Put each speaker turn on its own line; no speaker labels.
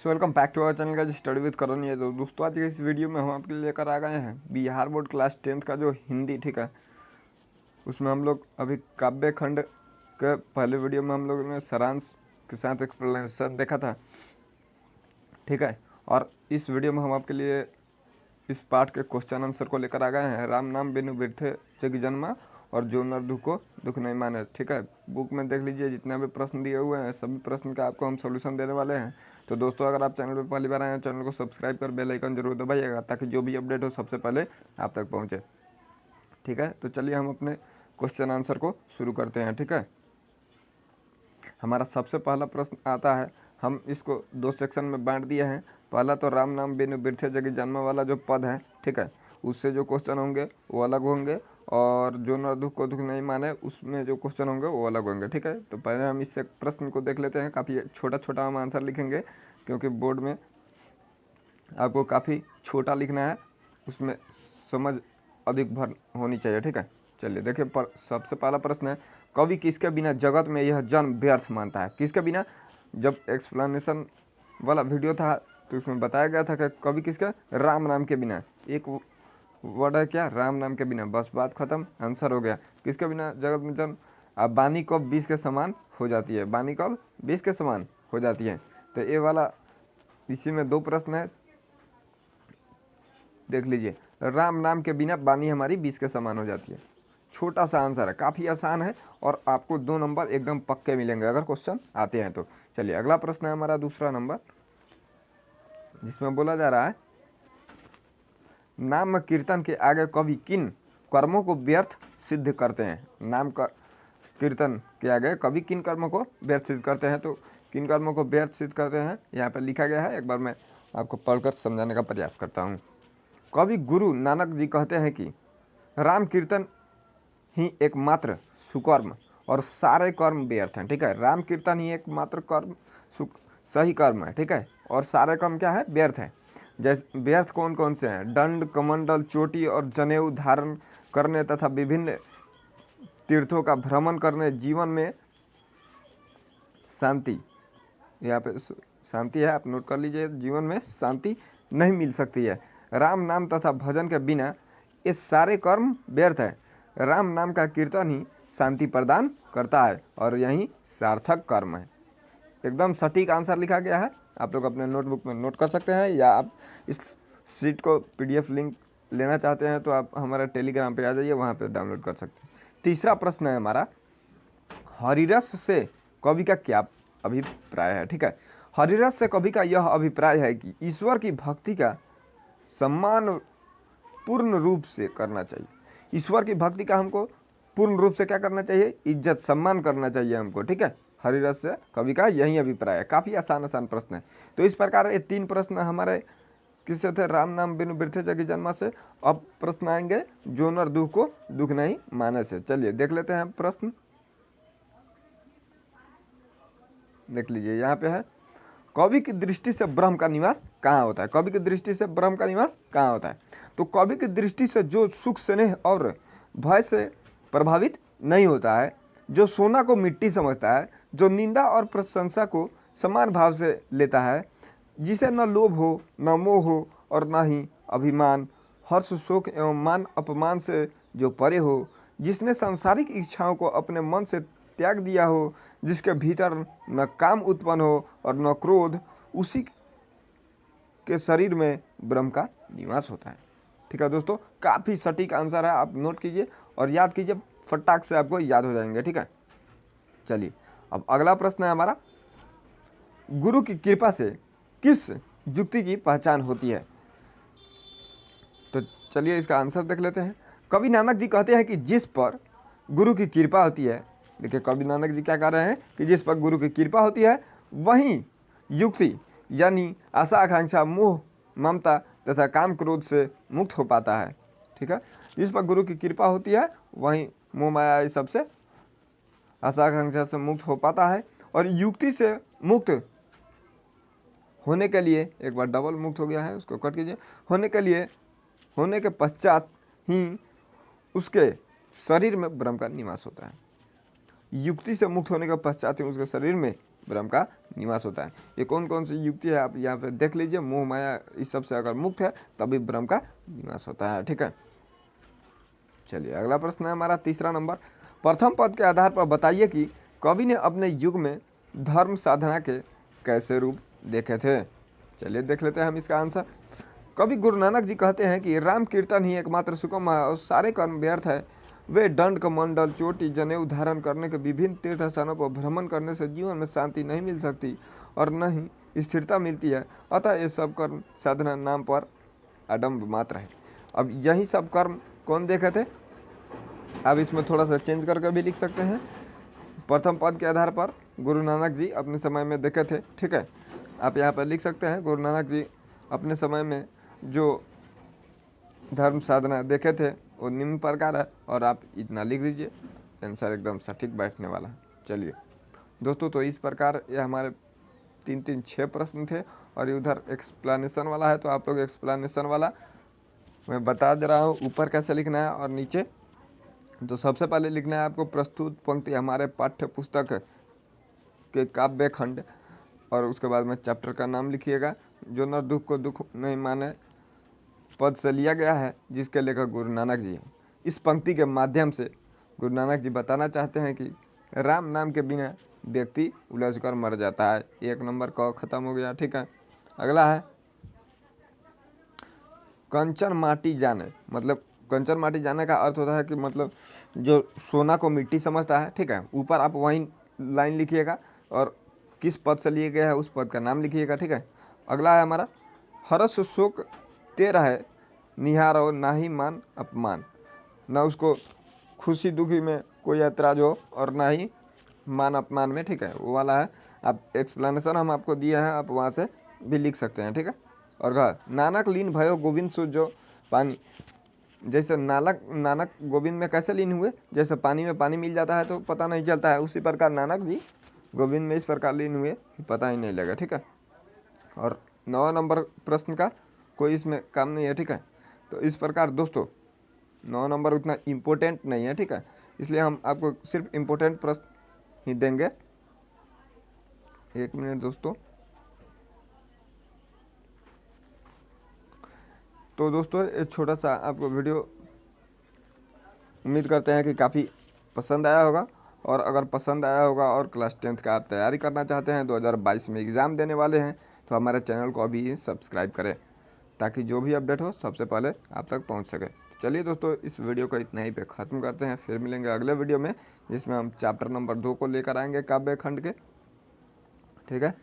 So welcome back to our channel का study with Karan. ये दोस्तों आज के इस वीडियो में हम आपके लिए लेकर आ गए हैं बिहार बोर्ड क्लास 10th का जो हिंदी, ठीक है, उसमें हम लोग अभी काव्य खंड के पहले वीडियो में हम लोगों ने सारांश के साथ एक्सप्लेनेशन देखा था, ठीक है। और इस वीडियो में हम आपके लिए इस पार्ट के क्वेश्चन आंसर को लेकर आ गए हैं। राम नाम बिनु बिरथे जग जन्मा और जो नर दुख को दुख नहीं माने, ठीक है। बुक में देख लीजिए जितने भी प्रश्न दिए हुए हैं सभी प्रश्न का आपको हम सॉल्यूशन देने वाले हैं। तो दोस्तों अगर आप चैनल पर पहली बार आए हैं चैनल को सब्सक्राइब कर बेल आइकन जरूर दबाइएगा ताकि जो भी अपडेट हो सबसे पहले आप तक पहुँचे, ठीक है। तो चलिए हम अपने क्वेश्चन आंसर को शुरू करते हैं, ठीक है। हमारा सबसे पहला प्रश्न आता है, हम इसको दो सेक्शन में बांट दिए हैं। पहला तो राम नाम बिनु बिरथे जग जन्म वाला जो पद है, ठीक है, उससे जो क्वेश्चन होंगे वो अलग होंगे, और जो न दुख को दुख नहीं माने उसमें जो क्वेश्चन होंगे वो अलग होंगे, ठीक है। तो पहले हम इससे प्रश्न को देख लेते हैं। काफ़ी छोटा छोटा हम आंसर लिखेंगे क्योंकि बोर्ड में आपको काफ़ी छोटा लिखना है, उसमें समझ अधिक भर होनी चाहिए, ठीक है। चलिए देखिए, सबसे पहला प्रश्न है, कवि किसके बिना जगत में यह जन्म व्यर्थ मानता है? किसके बिना? जब एक्सप्लेनेशन वाला वीडियो था तो इसमें बताया गया था कि कवि किसके? राम नाम के बिना। एक वर्ड है क्या? राम नाम के बिना। बस बात खत्म, आंसर हो गया। किसके बिना जगत में जन्म? अब बानी कब 20 के समान हो जाती है? बानी कब 20 के समान हो जाती है? तो ये वाला इसी में दो प्रश्न है, देख लीजिए। राम नाम के बिना बानी हमारी 20 के समान हो जाती है। छोटा सा आंसर है, काफ़ी आसान है और आपको 2 नंबर एकदम पक्के मिलेंगे अगर क्वेश्चन आते हैं तो। चलिए अगला प्रश्न है हमारा दूसरा नंबर, जिसमें बोला जा रहा है, नाम कीर्तन के आगे कवि किन कर्मों को व्यर्थ सिद्ध करते हैं? नाम का कीर्तन के आगे कवि किन कर्मों को व्यर्थ सिद्ध करते हैं? तो किन कर्मों को व्यर्थ सिद्ध करते हैं यहाँ पर लिखा गया है, एक बार मैं आपको पढ़कर समझाने का प्रयास करता हूँ। कवि गुरु नानक जी कहते हैं कि राम कीर्तन ही एकमात्र सुकर्म और सारे कर्म व्यर्थ हैं, ठीक है। राम कीर्तन ही एकमात्र कर्म सही कर्म है, ठीक है, और सारे कर्म क्या है? व्यर्थ है। जैसे व्यर्थ कौन कौन से हैं? दंड, कमंडल, चोटी और जनेऊ धारण करने तथा विभिन्न तीर्थों का भ्रमण करने, जीवन में शांति, यहाँ पे शांति है, आप नोट कर लीजिए, जीवन में शांति नहीं मिल सकती है। राम नाम तथा भजन के बिना ये सारे कर्म व्यर्थ है। राम नाम का कीर्तन ही शांति प्रदान करता है और यही सार्थक कर्म है। एकदम सटीक आंसर लिखा गया है, आप लोग अपने नोटबुक में नोट कर सकते हैं, या आप इस सीट को PDF लिंक लेना चाहते हैं तो आप हमारे टेलीग्राम पे आ जाइए, वहाँ पे डाउनलोड कर सकते हैं। तीसरा प्रश्न है हमारा, हरिरस से कवि का क्या अभिप्राय है? ठीक है, हरिरस से कवि का यह अभिप्राय है कि ईश्वर की भक्ति का सम्मान पूर्ण रूप से करना चाहिए। ईश्वर की भक्ति का हमको पूर्ण रूप से क्या करना चाहिए? इज्जत सम्मान करना चाहिए हमको, ठीक है। हरिरस से कवि का यही अभिप्राय है। काफ़ी आसान आसान प्रश्न है। तो इस प्रकार ये 3 प्रश्न हमारे किससे थे? राम नाम बिनु बिरथे जग जन्मा से। अब प्रश्न आएंगे जो नर दुख को दुख नहीं माने से। चलिए देख लेते हैं प्रश्न, देख लीजिए यहाँ पे है, कवि की दृष्टि से ब्रह्म का निवास कहाँ होता है? कवि की दृष्टि से ब्रह्म का निवास कहाँ होता है? तो कवि की दृष्टि से जो सुख स्नेह और भय से प्रभावित नहीं होता है, जो सोना को मिट्टी समझता है, जो निंदा और प्रशंसा को समान भाव से लेता है, जिसे न लोभ हो, न मोह हो और न ही अभिमान, हर्ष शोक एवं मान अपमान से जो परे हो, जिसने सांसारिक इच्छाओं को अपने मन से त्याग दिया हो, जिसके भीतर न काम उत्पन्न हो और न क्रोध, उसी के शरीर में ब्रह्म का निवास होता है। ठीक है दोस्तों, काफ़ी सटीक आंसर है, आप नोट कीजिए और याद कीजिए, फटाक से आपको याद हो जाएंगे, ठीक है। चलिए अब अगला प्रश्न है हमारा, गुरु की कृपा से किस युक्ति की पहचान होती है? तो चलिए इसका आंसर देख लेते हैं। कवि नानक जी कहते हैं कि जिस पर गुरु की कृपा होती है, देखिए कवि नानक जी क्या कह रहे हैं कि जिस पर गुरु की कृपा होती है वही युक्ति यानी आशा आकांक्षा मोह ममता तथा काम क्रोध से मुक्त हो पाता है, ठीक है। जिस पर गुरु की कृपा होती है वही मोह माया इस सबसे आशा आकांक्षा से मुक्त हो पाता है। और युक्ति से मुक्त होने के लिए, एक बार डबल मुक्त हो गया है उसको कट कीजिए, होने के पश्चात ही उसके शरीर में ब्रह्म का निवास होता है। युक्ति से मुक्त होने के पश्चात ही उसके शरीर में ब्रह्म का निवास होता है। ये कौन कौन सी युक्ति है आप यहाँ पे देख लीजिए। मोह माया इस सब से अगर मुक्त है तभी ब्रह्म का निवास होता है, ठीक है। चलिए अगला प्रश्न है हमारा तीसरा नंबर। प्रथम पद के आधार पर बताइए कि कवि ने अपने युग में धर्म साधना के कैसे रूप देखे थे। चलिए देख लेते हैं हम इसका आंसर। कवि गुरु नानक जी कहते हैं कि राम कीर्तन ही एकमात्र सुगम है और सारे कर्म व्यर्थ है। वे दंड कमंडल चोटी जनेऊ धारण करने के विभिन्न तीर्थ स्थानों पर भ्रमण करने से जीवन में शांति नहीं मिल सकती और न ही स्थिरता मिलती है। अतः ये सब कर्म साधना नाम पर आडम्ब मात्र है। अब यही सब कर्म कौन देखे थे, अब इसमें थोड़ा सा चेंज करके भी लिख सकते हैं। प्रथम पद के आधार पर गुरु नानक जी अपने समय में देखे थे, ठीक है। आप यहाँ पर लिख सकते हैं गुरु नानक जी अपने समय में जो धर्म साधना देखे थे वो निम्न प्रकार है, और आप इतना लिख दीजिए, आंसर एकदम सटीक बैठने वाला है। चलिए दोस्तों, तो इस प्रकार ये हमारे 6 प्रश्न थे, और उधर एक्सप्लेनेशन वाला है, तो आप लोग एक्सप्लेनेशन वाला मैं बता दे रहा हूँ ऊपर कैसे लिखना है और नीचे। तो सबसे पहले लिखना है आपको प्रस्तुत पंक्ति हमारे पाठ्य पुस्तक के काव्य खंड, और उसके बाद में चैप्टर का नाम लिखिएगा। जो न दुख को दुख नहीं माने पद से लिया गया है, जिसके लेखक गुरु नानक जी हैं। इस पंक्ति के माध्यम से गुरु नानक जी बताना चाहते हैं कि राम नाम के बिना व्यक्ति उलझ कर मर जाता है। 1 नंबर का खत्म हो गया, ठीक है। अगला है कंचन माटी जाने, मतलब कंचन माटी जाने का अर्थ होता है कि मतलब जो सोना को मिट्टी समझता है, ठीक है। ऊपर आप वही लाइन लिखिएगा और किस पद से लिए गया है उस पद का नाम लिखिएगा, ठीक है। अगला है हमारा हर्ष शोक तेरा है निहारो ना ही मान अपमान, ना उसको खुशी दुखी में कोई ऐतराज हो और ना ही मान अपमान में, ठीक है, वो वाला है। आप एक्सप्लेनेशन हम आपको दिए हैं, आप वहाँ से भी लिख सकते हैं, ठीक है। और नानक लीन भयो गोविंद सो जो पानी, जैसे नानक गोविंद में कैसे लीन हुए, जैसे पानी में पानी मिल जाता है तो पता नहीं चलता है, उसी प्रकार नानक जी गोविंद में इस प्रकार लीन हुए पता ही नहीं लगा, ठीक है। और 9 नंबर प्रश्न का कोई इसमें काम नहीं है, ठीक है। तो इस प्रकार दोस्तों 9 नंबर उतना इम्पोर्टेंट नहीं है, ठीक है, इसलिए हम आपको सिर्फ इम्पोर्टेंट प्रश्न ही देंगे। 1 मिनट दोस्तों। तो दोस्तों एक छोटा सा आपको वीडियो उम्मीद करते हैं कि काफ़ी पसंद आया होगा, और अगर पसंद आया होगा और क्लास 10th का आप तैयारी करना चाहते हैं, 2022 में एग्ज़ाम देने वाले हैं, तो हमारे चैनल को अभी सब्सक्राइब करें ताकि जो भी अपडेट हो सबसे पहले आप तक पहुंच सके। चलिए दोस्तों, इस वीडियो को इतना ही पे ख़त्म करते हैं, फिर मिलेंगे अगले वीडियो में जिसमें हम चैप्टर नंबर 2 को लेकर आएंगे काव्य खंड के, ठीक है।